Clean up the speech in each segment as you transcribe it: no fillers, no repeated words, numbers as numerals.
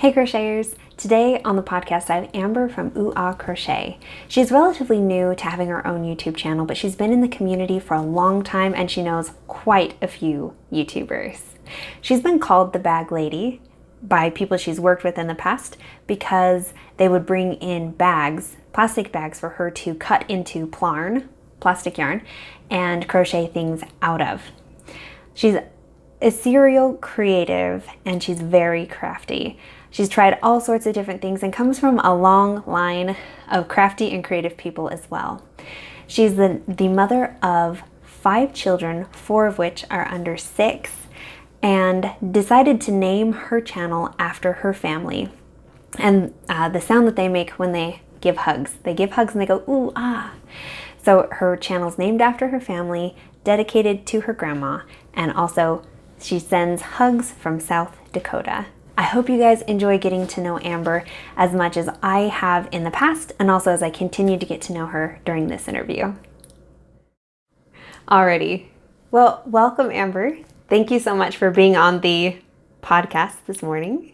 Hey Crocheters! Today on the podcast I have Amber from Aah Crochet. She's relatively new to having her own YouTube channel, but she's been in the community for a long time and she knows quite a few YouTubers. She's been called the Bag Lady by people she's worked with in the past because they would bring in bags, plastic bags for her to cut into plastic yarn, and crochet things out of. She's a serial creative and she's very crafty. She's tried all sorts of different things and comes from a long line of crafty and creative people as well. She's the mother of 5 children, 4 of which are under 6, and decided to name her channel after her family. And the sound that they make when they give hugs. They give hugs and they go, ooh, ah. So her channel's named after her family, dedicated to her grandma, and also she sends hugs from South Dakota. I hope you guys enjoy getting to know Amber as much as I have in the past, and also as I continue to get to know her during this interview. Alrighty. Well, welcome Amber. Thank you so much for being on the podcast this morning.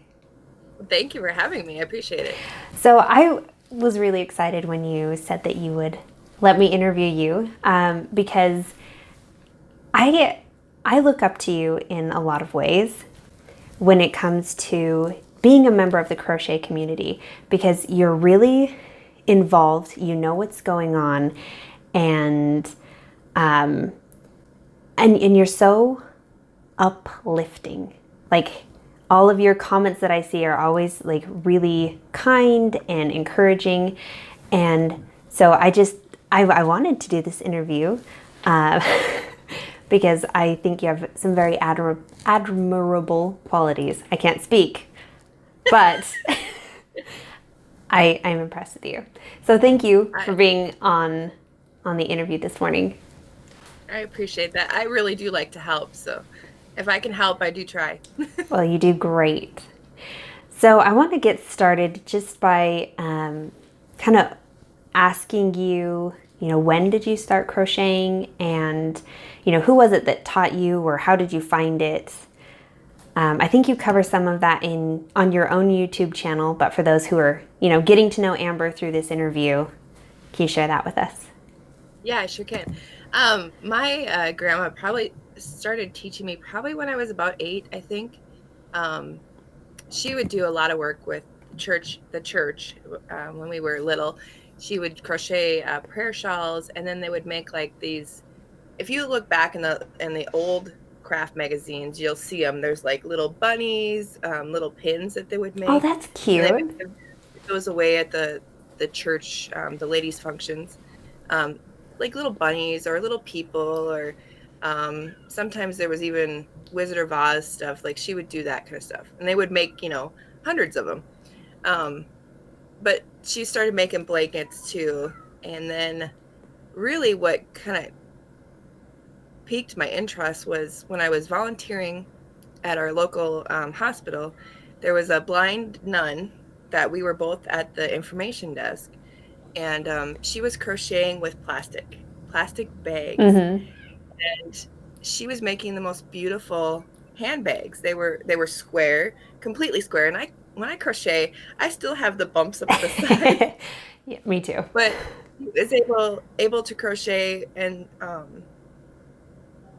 Thank you for having me. I appreciate it. So I was really excited when you said that you would let me interview you because I look up to you in a lot of ways when it comes to being a member of the crochet community, because you're really involved, you know what's going on, and you're so uplifting. Like, all of your comments that I see are always like really kind and encouraging, and so I wanted to do this interview because I think you have some very admirable qualities. I can't speak, but I'm impressed with you. So thank you for being on the interview this morning. I appreciate that. I really do like to help, so if I can help, I do try. Well, you do great. So I want to get started just by kind of asking you, when did you start crocheting, and who was it that taught you, or how did you find it? I think you cover some of that on your own YouTube channel, but for those who are getting to know Amber through this interview, can you share that with us? Yeah, I sure can. My grandma probably started teaching me probably when I was about 8, I think. She would do a lot of work with the church when we were little. She would crochet prayer shawls, and then they would make like these. If you look back in the old craft magazines, you'll see them. There's like little bunnies, little pins that they would make. Oh, that's cute. And they would give those away at the church, the ladies' functions, like little bunnies or little people, or sometimes there was even Wizard of Oz stuff. Like, she would do that kind of stuff, and they would make hundreds of them. But she started making blankets too, and then really what kind of piqued my interest was when I was volunteering at our local hospital. There was a blind nun that we were both at the information desk, and she was crocheting with plastic bags, and she was making the most beautiful handbags. They were square, completely square, and when I crochet, I still have the bumps up the side. Yeah, me too. But I was able to crochet, and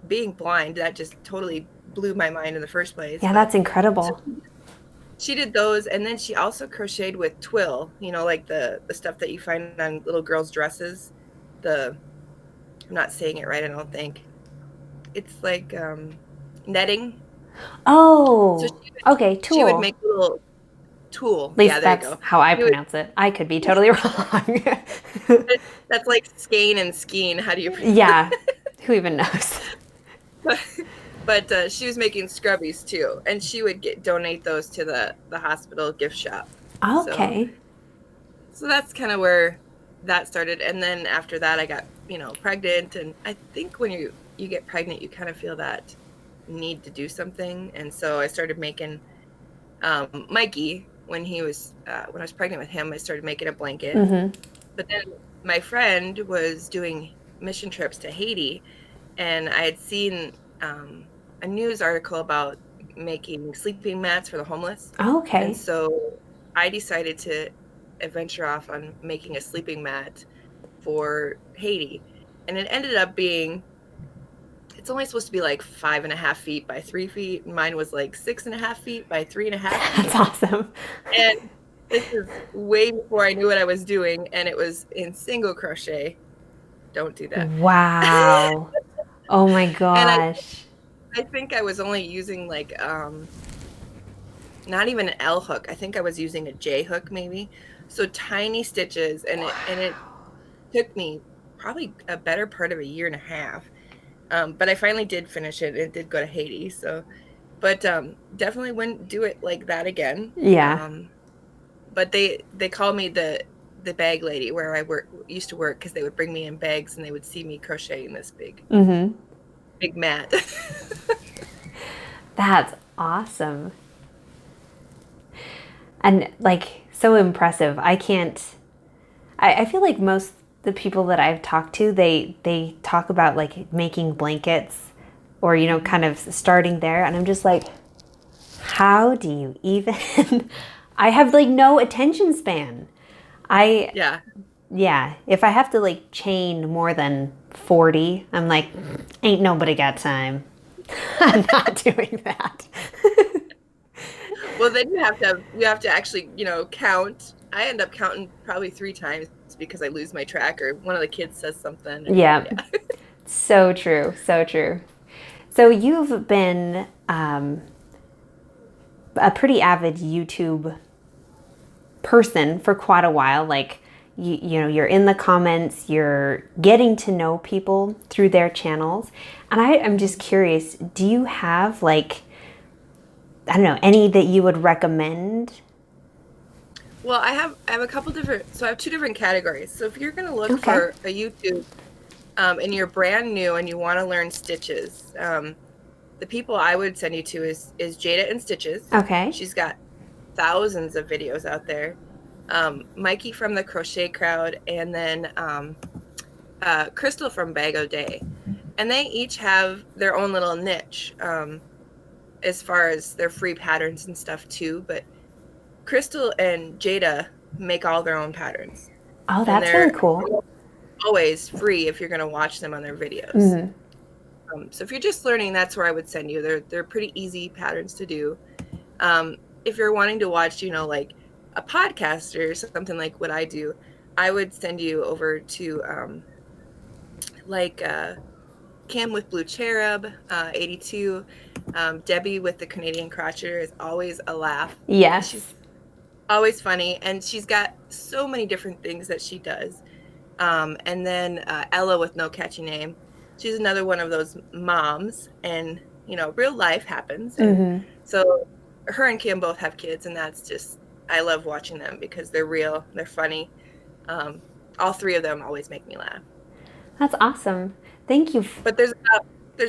being blind, that just totally blew my mind in the first place. Yeah, that's incredible. So she did those, and then she also crocheted with twill, like the stuff that you find on little girls' dresses. I'm not saying it right, I don't think. It's like netting. Oh, so okay, tulle. She would make a little tulle. At least that's how I pronounce it. I could be totally wrong. That's like skein and skeen. How do you pronounce Yeah, who even knows? But she was making scrubbies too, and she would donate those to the hospital gift shop. Okay. So that's kind of where that started, and then after that I got pregnant, and I think when you get pregnant you kind of feel that need to do something, and so I started making Mikey when I was pregnant with him. I started making a blanket, but then my friend was doing mission trips to Haiti, and I had seen a news article about making sleeping mats for the homeless. Oh, And okay. so I decided to venture off on making a sleeping mat for Haiti. And it ended up being, it's only supposed to be like 5.5 feet by 3 feet. And mine was like 6.5 feet by 3.5 feet. That's awesome. And this is way before I knew what I was doing. And it was in single crochet. Don't do that. Wow. Oh my And gosh. I think I was only using like not even an L hook. I think I was using a J hook maybe. So tiny stitches, and it took me probably a better part of a year and a half. But I finally did finish it. It did go to Haiti. So, but definitely wouldn't do it like that again. Yeah. But they called me the bag lady where I used to work, because they would bring me in bags and they would see me crocheting this big mat. That's awesome. And like so impressive. I feel like most the people that I've talked to, they talk about like making blankets or, you know, kind of starting there. And I'm just like, how do you even, I have like no attention span. Yeah. Yeah, if I have to like chain more than 40, I'm like, ain't nobody got time. I'm not doing that. Well, then you have to actually, count. I end up counting probably 3 times because I lose my track, or one of the kids says something. Yeah, so true, so true. So you've been a pretty avid YouTube person for quite a while. Like, you know, you're in the comments, you're getting to know people through their channels. And I'm just curious, do you have like, I don't know, any that you would recommend? Well, I have a couple different. So I have 2 different categories. So if you're going to look Okay. for a YouTube, and you're brand new and you want to learn stitches, the people I would send you to is Jada and Stitches. Okay. She's got thousands of videos out there. Mikey from the Crochet Crowd, and then Crystal from Bag O' Day. And they each have their own little niche, as far as their free patterns and stuff too. But Crystal and Jada make all their own patterns. Oh, And that's really they're cool. always free if you're going to watch them on their videos. So if you're just learning, that's where I would send you. They're pretty easy patterns to do. If you're wanting to watch, like a podcast or something like what I do, I would send you over to Kim with Blue Cherub, 82. Debbie with the Canadian Crocheter is always a laugh. Yes. She's always funny, and she's got so many different things that she does. And then Ella with No Catchy Name. She's another one of those moms, and real life happens. And so her and Kim both have kids, and that's just, I love watching them because they're real, they're funny. All 3 of them always make me laugh. That's awesome. Thank you. But there's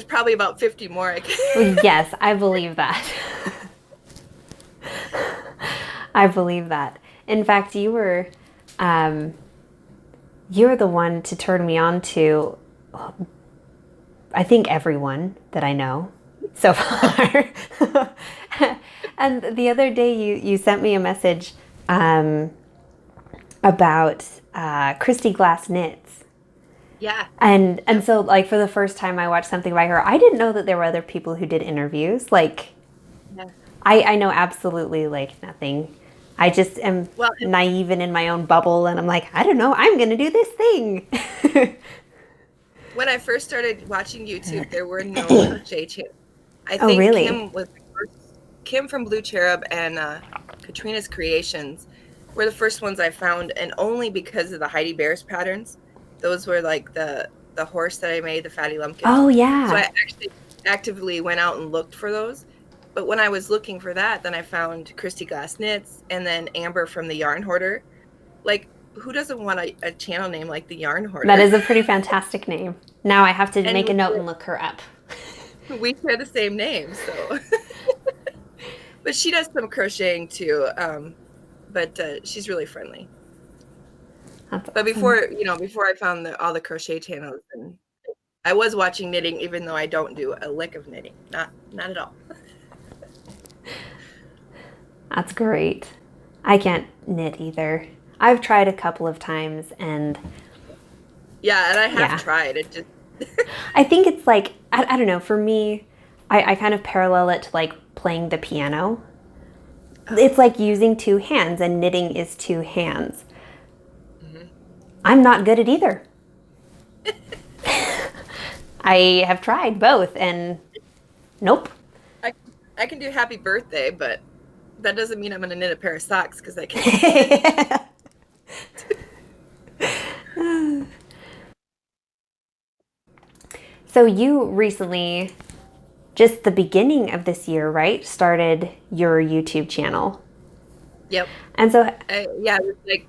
probably about 50 more I can. Yes, I believe that. I believe that. In fact, you're the one to turn me on to, I think, everyone that I know so far. And the other day you sent me a message about Christy Glass Knits. Yeah. And so, like, for the first time I watched something by her, I didn't know that there were other people who did interviews. Like, Yeah. I know absolutely, like, nothing. I just am naive and in my own bubble, and I'm like, I don't know, I'm going to do this thing. When I first started watching YouTube, there were no crochet channels. I think really? Kim from Blue Cherub and Katrina's Creations were the first ones I found, and only because of the Heidi Bears patterns. Those were like the horse that I made, the Fatty Lumpkin. Oh, yeah. So I actually actively went out and looked for those. But when I was looking for that, then I found Christy Glass Knits, and then Amber from the Yarn Hoarder. Like, who doesn't want a channel name like the Yarn Hoarder? That is a pretty fantastic name. Now I have to make a note and look her up. We share the same name, so. But she does some crocheting too. But she's really friendly. But before I found all the crochet channels, and I was watching knitting, even though I don't do a lick of knitting. Not at all. That's great. I can't knit either. I've tried a couple of times and Yeah, and I have yeah. tried. It just I think it's like, I don't know, for me, I kind of parallel it to like playing the piano. It's like using two hands, and knitting is two hands. I'm not good at either. I have tried both, and nope. I can do happy birthday, but that doesn't mean I'm going to knit a pair of socks because I can't. So you recently, just the beginning of this year, right, started your YouTube channel. Yep. And so, Yeah, it was like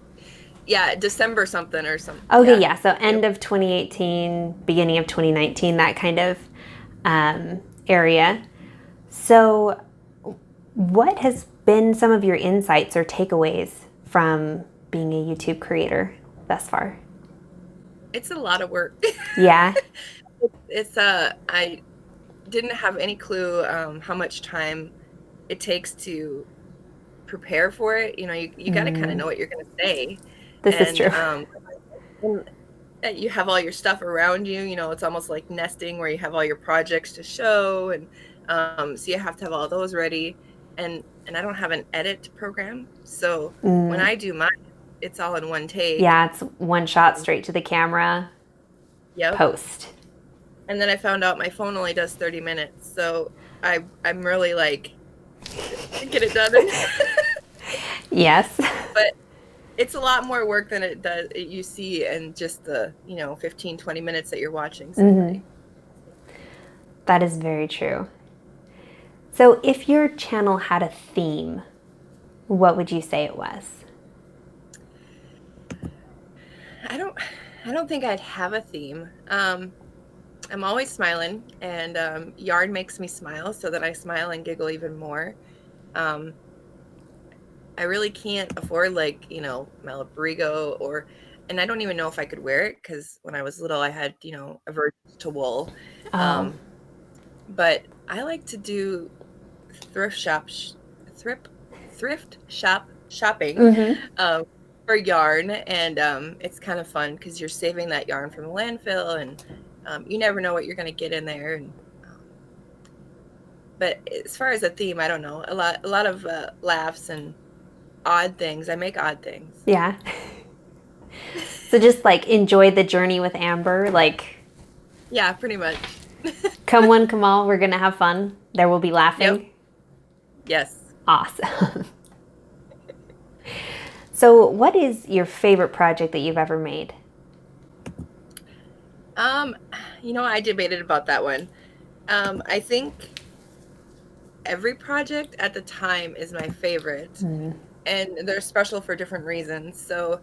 December something or something. okay, Yeah. yeah, so end of 2018, beginning of 2019, that kind of area. So, what has been some of your insights or takeaways from being a YouTube creator thus far? It's a lot of work. Yeah. It's I didn't have any clue how much time it takes to prepare for it. You know, you got to kind of know what you're going to say. This is true. And you have all your stuff around you. You know, it's almost like nesting where you have all your projects to show, and so you have to have all those ready. And I don't have an edit program, so when I do mine, it's all in one take. Yeah, it's one shot straight to the camera. Yep. Post. And then I found out my phone only does 30 minutes, so I'm really like, get it done. Yes. But it's a lot more work than you see in just the 15, 20 minutes that you're watching somebody. That is very true. So if your channel had a theme, what would you say it was? I don't think I'd have a theme. I'm always smiling, and yarn makes me smile, so that I smile and giggle even more. I really can't afford Malabrigo, and I don't even know if I could wear it because when I was little I had aversion to wool. But I like to do thrift shop shopping for yarn, and it's kind of fun because you're saving that yarn from the landfill, and you never know what you're going to get in there. And but as far as a theme, I don't know. A lot of laughs and odd things. I make odd things. Yeah. So just like enjoy the journey with Amber, like. Yeah, pretty much. Come one, come all, we're going to have fun. There will be laughing. Yep. Yes. Awesome. So what is your favorite project that you've ever made? I debated about that one. I think every project at the time is my favorite, and they're special for different reasons. So,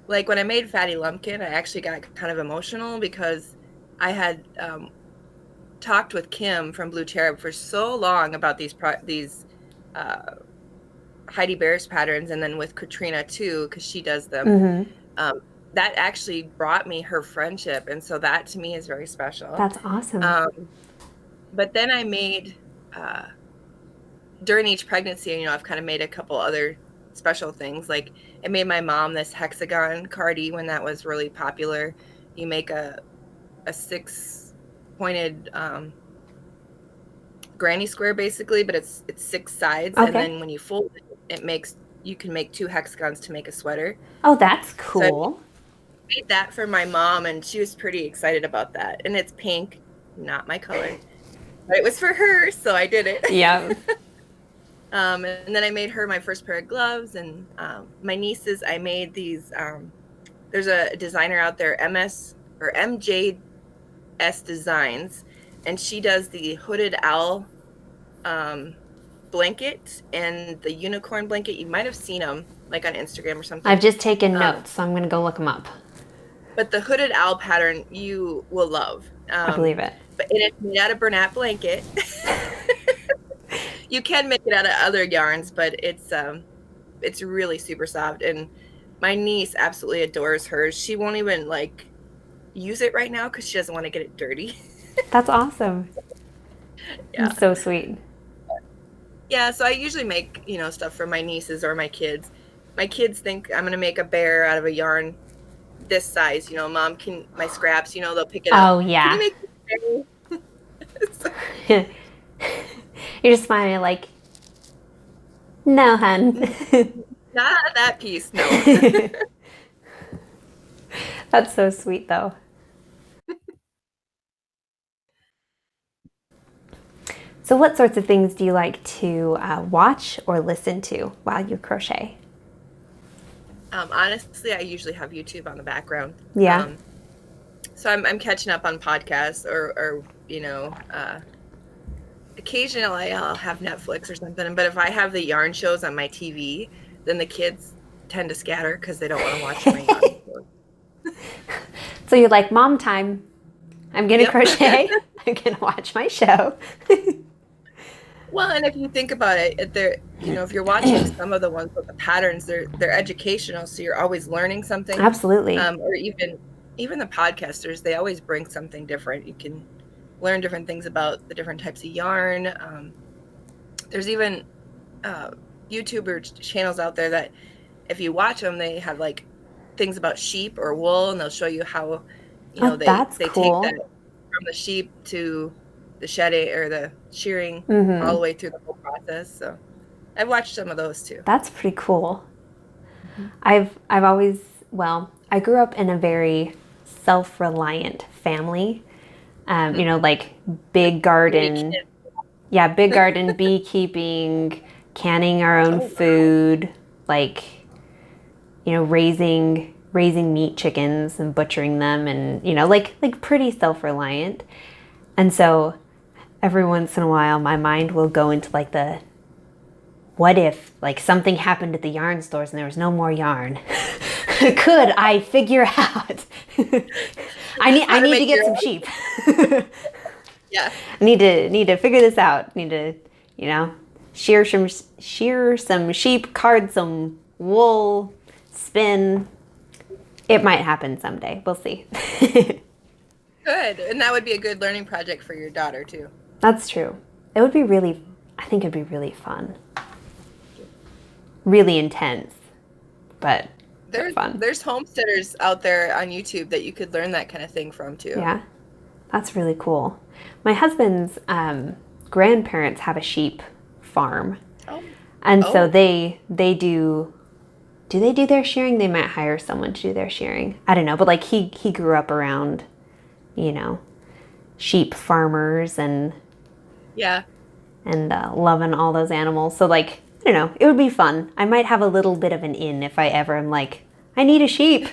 like when I made Fatty Lumpkin, I actually got kind of emotional because I had talked with Kim from Blue Cherub for so long about these Heidi Bears patterns, and then with Katrina too, because she does them. That actually brought me her friendship, and so that to me is very special. That's awesome. But then I made during each pregnancy, I've kind of made a couple other special things. Like I made my mom this Hexagon Cardi when that was really popular. You make a 6-pointed granny square basically, but it's 6 sides, and then when you fold it, you can make 2 hexagons to make a sweater. Oh, that's cool. So I made that for my mom, and she was pretty excited about that. And it's pink, not my color, but it was for her, so I did it. Yeah. And then I made her my first pair of gloves, and my nieces, I made these. There's a designer out there, MJS Designs, and she does the hooded owl blanket and the unicorn blanket. You might have seen them like on Instagram or something. I've just taken notes, so I'm going to go look them up. But the hooded owl pattern you will love. I believe it. But it's made out of Bernat blanket. You can make it out of other yarns, but it's really super soft. And my niece absolutely adores hers. She won't even use it right now because she doesn't want to get it dirty. That's awesome. Yeah. That's so sweet. Yeah, so I usually make, stuff for my nieces or my kids. My kids think I'm going to make a bear out of a yarn this size. Mom, my scraps, they'll pick it up. Oh, Can yeah. you make this bear? You're just smiling like, no, hun. Not that piece, no. That's so sweet, though. So what sorts of things do you like to watch or listen to while you crochet? Honestly, I usually have YouTube on the background. Yeah. So I'm catching up on podcasts or occasionally I'll have Netflix or something. But if I have the yarn shows on my TV, then the kids tend to scatter because they don't want to watch my yarn shows. So you're like, mom time. I'm going to crochet. I'm going to watch my show. Well, and if you think about it, if you're watching some of the ones with the patterns, they're educational, so you're always learning something. Absolutely. Or even the podcasters, they always bring something different. You can learn different things about the different types of yarn. There's even YouTuber channels out there that if you watch them, they have like things about sheep or wool, and they'll show you how they cool. take that from the sheep to the shedding or the shearing all the way through the whole process. So I've watched some of those too. That's pretty cool. I've always, I grew up in a very self-reliant family. Like big garden. Yeah, big garden, beekeeping, canning our own food, like, raising meat chickens and butchering them, and like pretty self-reliant. And so every once in a while my mind will go into like the what if like something happened at the yarn stores and there was no more yarn. Could I figure out I need to get some sheep. Yeah. I need to figure this out. Need to, shear some sheep, card some wool, spin. It might happen someday. We'll see. Good. And that would be a good learning project for your daughter too. That's true. I think it'd be really fun. Really intense, but fun. There's homesteaders out there on YouTube that you could learn that kind of thing from too. Yeah, that's really cool. My husband's grandparents have a sheep farm. And so they do they do their shearing? They might hire someone to do their shearing. I don't know, but like he grew up around, sheep farmers and loving all those animals. So like, I don't know, it would be fun. I might have a little bit of an in if I ever am like, I need a sheep.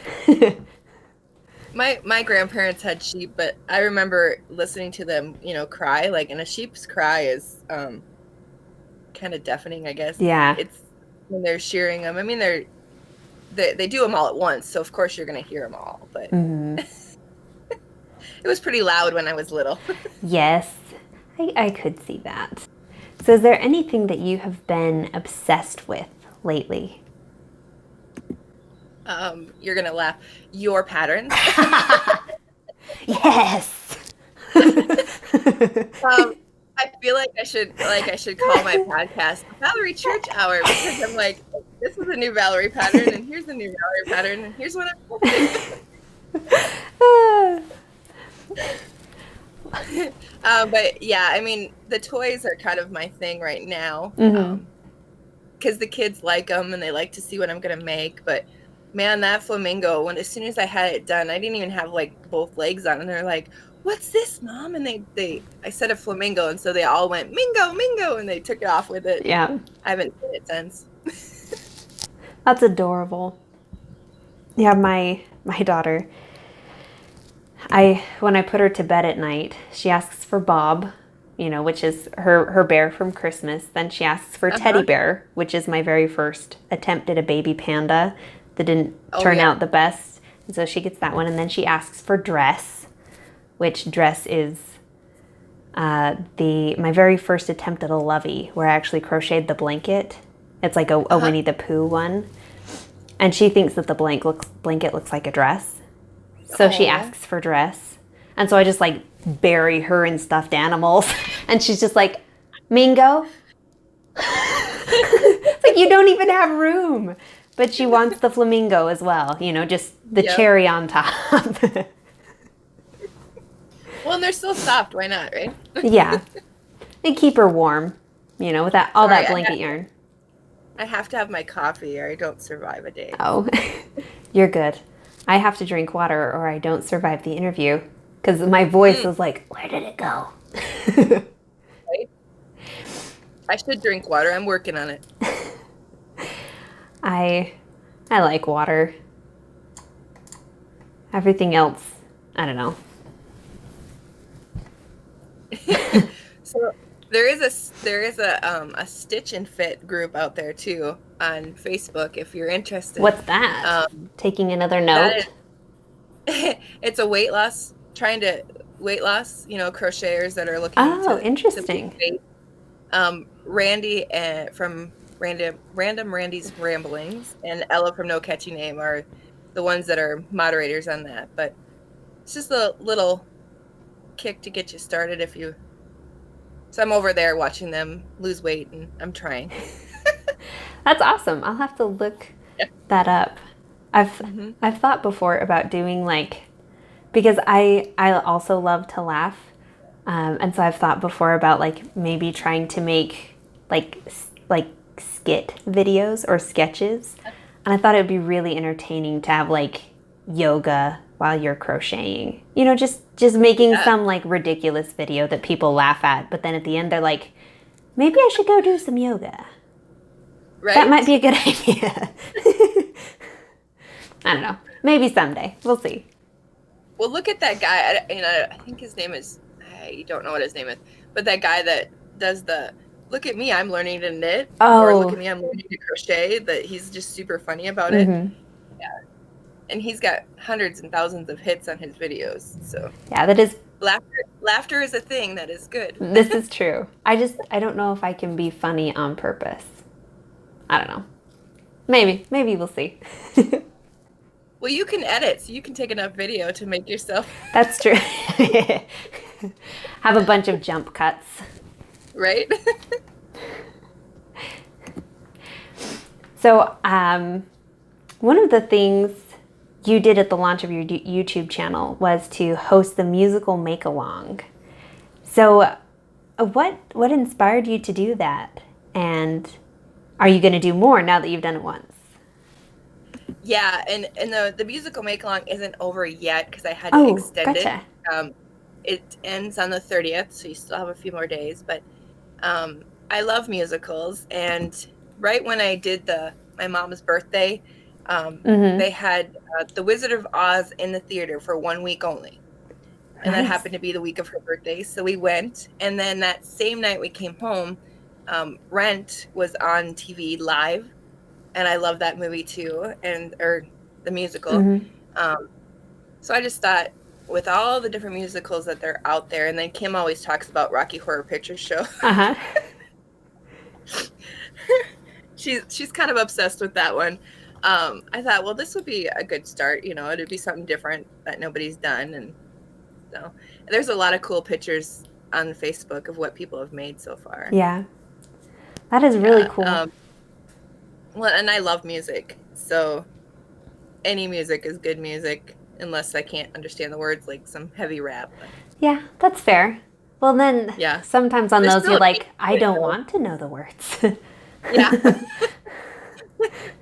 My grandparents had sheep, but I remember listening to them, cry. Like, and a sheep's cry is kind of deafening, I guess. Yeah. It's when they're shearing them. I mean, they do them all at once, so of course you're going to hear them all. But it was pretty loud when I was little. Yes, I could see that. So is there anything that you have been obsessed with lately? You're going to laugh. Your patterns. Yes. I feel like I should call my podcast Valerie Church Hour, because I'm like, this is a new Valerie pattern, and here's a new Valerie pattern, and here's what I'm posting. But yeah, I mean, the toys are kind of my thing right now, because the kids like them and they like to see what I'm gonna make. But man, that flamingo, as soon as I had it done, I didn't even have like both legs on, and they're like, "What's this, Mom?" And I said a flamingo, and so they all went mingo, mingo, and they took it off with it. Yeah, I haven't seen it since. That's adorable. Yeah, my daughter, when I put her to bed at night, she asks for Bob, which is her bear from Christmas. Then she asks for Teddy Bear, which is my very first attempt at a baby panda that didn't turn out the best. And so she gets that one. And then she asks for Dress, which Dress is my very first attempt at a lovey, where I actually crocheted the blanket. It's like a Winnie the Pooh one. And she thinks that the blanket looks like a dress. So she asks for Dress. And so I just like bury her in stuffed animals. And she's just like, Mingo? It's like you don't even have room. But she wants the flamingo as well, just the cherry on top. Well, and they're still soft. Why not, right? Yeah. And keep her warm, with all that blanket yarn. I have to have my coffee or I don't survive a day. Oh, you're good. I have to drink water or I don't survive the interview because my voice is like, where did it go? Right? I should drink water. I'm working on it. I like water. Everything else, I don't know. So there is a stitch and fit group out there too on Facebook if you're interested. What's that? Taking another note. It's a weight loss, crocheters that are looking. Oh, interesting. Randy from Random Randy's Ramblings and Ella from No Catchy Name are the ones that are moderators on that. But it's just a little kick to get you started So I'm over there watching them lose weight and I'm trying. That's awesome. I'll have to look that up. I've thought before about doing because I also love to laugh. And so I've thought before about maybe trying to make skit videos or sketches. And I thought it would be really entertaining to have yoga while you're crocheting. Just making some ridiculous video that people laugh at, but then at the end they're like, maybe I should go do some yoga. Right? That might be a good idea. I don't know. Maybe someday. We'll see. Well, look at that guy. I think his name is, I don't know what his name is, but that guy that does look at me, I'm learning to knit. Oh. Or look at me, I'm learning to crochet. That he's just super funny about it. Yeah. And he's got hundreds and thousands of hits on his videos. So yeah, that is laughter is a thing that is good. This is true. I don't know if I can be funny on purpose. I don't know. Maybe we'll see. Well, you can edit, so you can take enough video to make yourself. That's true. Have a bunch of jump cuts. Right? So, one of the things you did at the launch of your YouTube channel was to host the musical make-along. So, what inspired you to do that? And are you going to do more now that you've done it once? Yeah, and the musical make-along isn't over yet because I had to extend gotcha. it. It ends on the 30th, so you still have a few more days. But I love musicals, and right when I did my mom's birthday, they had The Wizard of Oz in the theater for 1 week only. And that happened to be the week of her birthday. So we went. And then that same night we came home, Rent was on TV live. And I love that movie too, or the musical. So I just thought, with all the different musicals that they're out there, and then Kim always talks about Rocky Horror Picture Show. She's kind of obsessed with that one. I thought, well, this would be a good start. It'd be something different that nobody's done, and so there's a lot of cool pictures on Facebook of what people have made so far. Yeah, that is really cool. Well, and I love music, so any music is good music, unless I can't understand the words, like some heavy rap. Yeah, that's fair. Well, then sometimes on those you're like, I don't want to know the words. Yeah.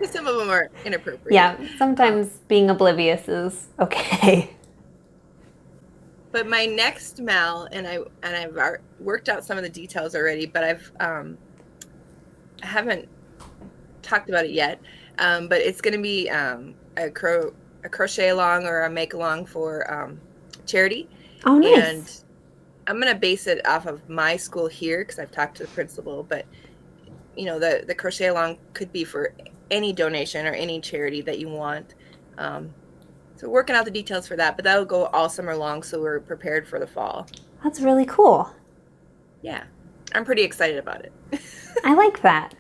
Some of them are inappropriate. Yeah, sometimes being oblivious is okay. But my next Mal, and I've worked out some of the details already, but I haven't talked about it yet. But it's going to be a crochet along or a make along for charity. Oh, nice. And I'm going to base it off of my school here because I've talked to the principal. But the crochet along could be for any donation or any charity that you want. So we're working out the details for that, but that'll go all summer long, so we're prepared for the fall. That's really cool. Yeah, I'm pretty excited about it. I like that.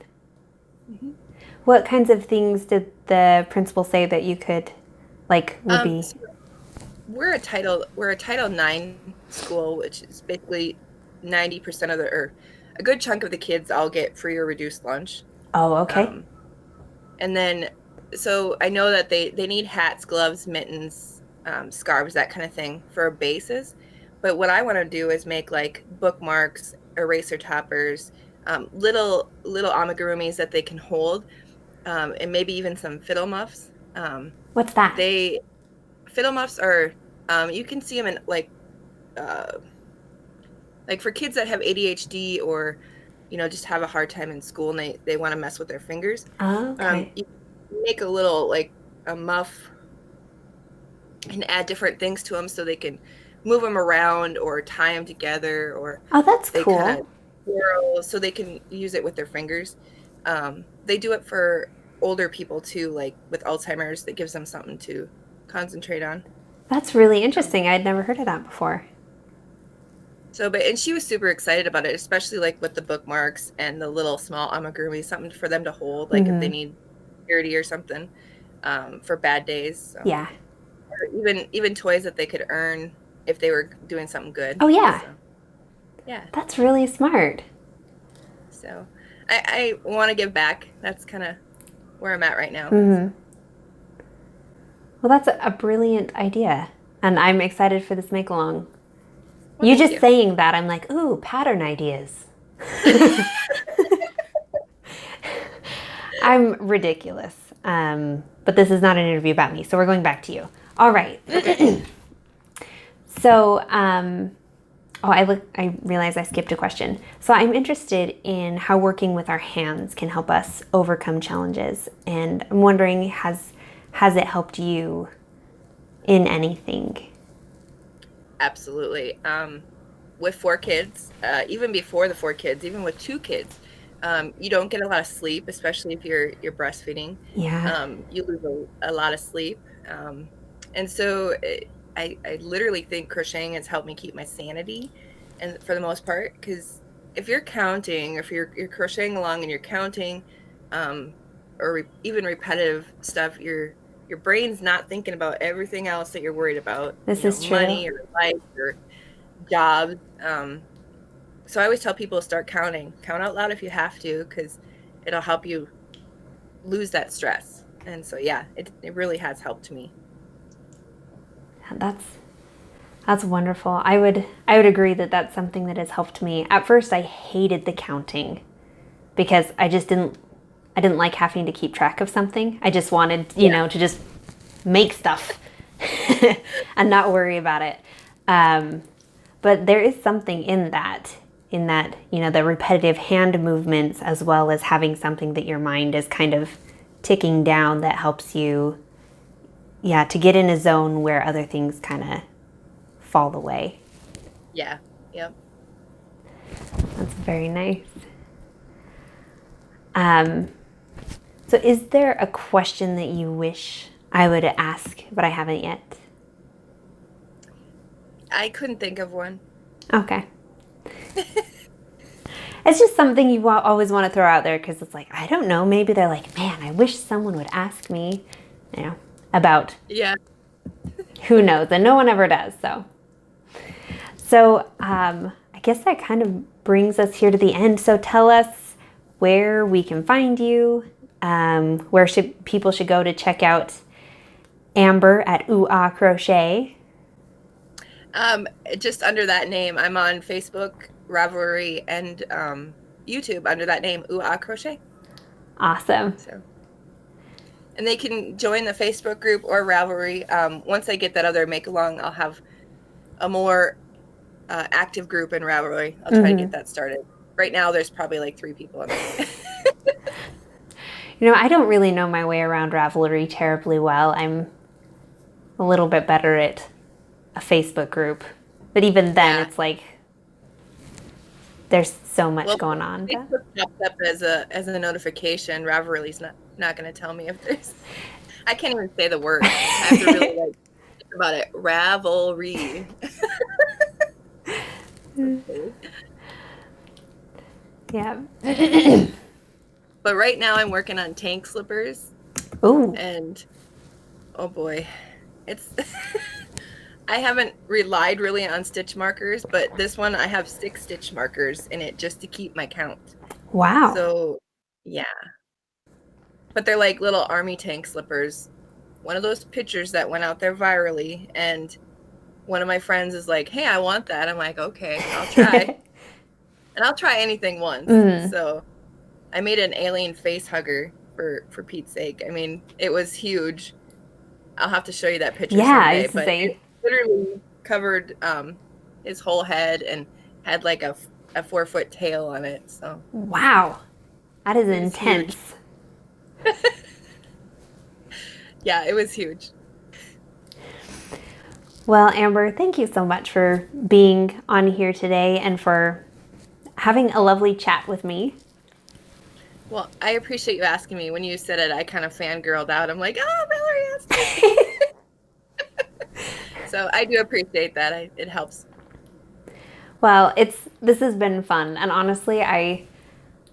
What kinds of things did the principal say that you could, would be? So we're a Title IX school, which is basically 90% of or a good chunk of the kids all get free or reduced lunch. Oh, okay. Um, and then, so I know that they need hats, gloves, mittens, scarves, that kind of thing for bases. But what I want to do is make like bookmarks, eraser toppers, little amigurumis that they can hold, and maybe even some fiddle muffs. What's that? They Fiddle muffs are, you can see them in uh, like for kids that have ADHD or just have a hard time in school and they want to mess with their fingers. Okay. You make a little like a muff and add different things to them so they can move them around or tie them together, or Oh, that's they kind of cool. swirl so they can use it with their fingers. They do it for older people too, like with Alzheimer's. That gives them something to concentrate on. That's really Um, interesting. I'd never heard of that before. and she was super excited about it, especially like with the bookmarks and the little small amigurumi, something for them to hold, like if they Mm-hmm. need security or something, for bad days. So, Yeah. or even toys that they could earn if they were doing something good. Oh, yeah. So, yeah. That's really smart. So, I want to give back. That's kind of where I'm at right now. Mm-hmm. Well, that's a brilliant idea. And I'm excited for this make along. Well, You thank just you. saying that, I'm like, ooh, pattern ideas. I'm ridiculous. But this is not an interview about me, so we're going back to you. All right. So, I realize I skipped a question. So I'm interested in how working with our hands can help us overcome challenges. And I'm wondering, has it helped you in anything? Absolutely. With 4 kids, even before the 4 kids, even with 2 kids, you don't get a lot of sleep, especially if you're breastfeeding. Yeah. You lose a lot of sleep, and so I literally think crocheting has helped me keep my sanity, and for the most part, because if you're counting, if you're crocheting along and you're counting, um, or even repetitive stuff, your brain's not thinking about everything else that you're worried about, This is true. money or life or jobs. So I always tell people to start counting. Count out loud if you have to, because it'll help you lose that stress. And so, yeah, it really has helped me. That's That's wonderful. I would agree that that's something that has helped me. At first I hated the counting because I didn't like having to keep track of something. I just wanted, Yeah. to just make stuff and not worry about it. Um, but there is something in that, the repetitive hand movements as well as having something that your mind is kind of ticking down that helps you, yeah, to get in a zone where other things kind of fall away. Yeah. Yep. That's very nice. Um, so is there a question that you wish I would ask, but I haven't yet? I couldn't think of one. Okay. It's just something you always want to throw out there because it's like, I don't know, maybe they're like, man, I wish someone would ask me, about Yeah. who knows, and no one ever does, so. So I guess that kind of brings us here to the end. So tell us where we can find you, where people should go to check out Amber at Aah Crochet. Just under that name, I'm on Facebook, Ravelry, and YouTube under that name, Aah Crochet. Awesome. So, and they can join the Facebook group or Ravelry. Once I get that other make along, I'll have a more active group in Ravelry. I'll try to get that started. Right now, there's probably like 3 people in there. I don't really know my way around Ravelry terribly well. I'm a little bit better at a Facebook group. But even then, Yeah. it's like there's so much going on. Facebook pops up as a notification. Ravelry's not going to tell me if there's. I can't even say the word. I have to really think about it. Ravelry. Yeah. But right now I'm working on tank slippers. Ooh. And oh boy, it's. I haven't relied really on stitch markers, but this one I have 6 stitch markers in it just to keep my count. Wow. So, yeah. but they're like little army tank slippers. One of those pictures that went out there virally, and one of my friends is like, "Hey, I want that." I'm like, "Okay, I'll try." And I'll try anything once. Mm. So I made an alien face hugger for Pete's sake. I mean, it was huge. I'll have to show you that picture Yeah, I someday. used to But say. it literally covered his whole head and had like a 4-foot tail on it. So Wow, that is it was huge. intense. Yeah, it was huge. Well, Amber, thank you so much for being on here today and for having a lovely chat with me. Well, I appreciate you asking me. When you said it, I kind of fangirled out. I'm like, "Oh, Mallory asked me." So I do appreciate that. It helps. Well, this has been fun, and honestly, I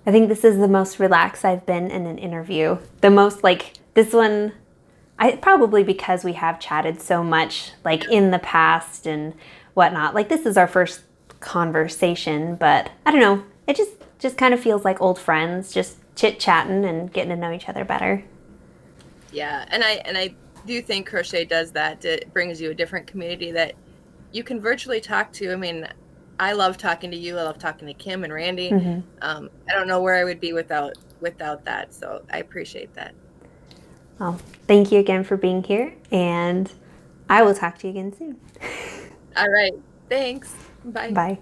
think this is the most relaxed I've been in an interview. The most like this one, probably because we have chatted so much like in the past and whatnot. Like this is our first conversation, but I don't know. It just kind of feels like old friends, just chit-chatting and getting to know each other better. Yeah, and I do think crochet does that. It brings you a different community that you can virtually talk to. I mean, I love talking to you. I love talking to Kim and Randy. Mm-hmm. I don't know where I would be without that. So I appreciate that. Well, thank you again for being here, and I will talk to you again soon. All right. Thanks. Bye. Bye.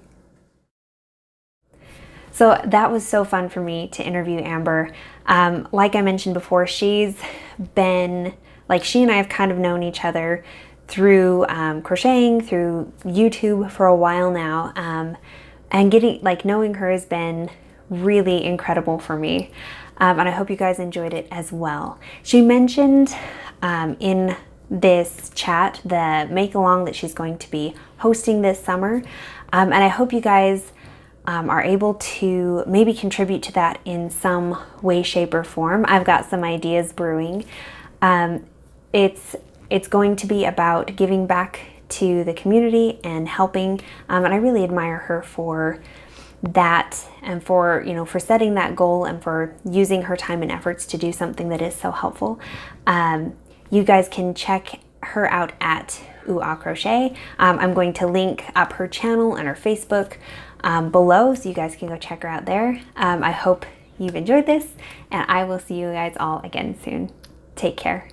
So that was so fun for me to interview Amber. Like I mentioned before, she and I have kind of known each other through crocheting, through YouTube for a while now. And knowing her has been really incredible for me. And I hope you guys enjoyed it as well. She mentioned in this chat the make-along that she's going to be hosting this summer. And I hope you guys are able to maybe contribute to that in some way, shape, or form. I've got some ideas brewing. It's going to be about giving back to the community and helping, and I really admire her for that and for setting that goal and for using her time and efforts to do something that is so helpful. You guys can check her out at Aah Crochet. I'm going to link up her channel and her Facebook below, so you guys can go check her out there. I hope you've enjoyed this, and I will see you guys all again soon. Take care.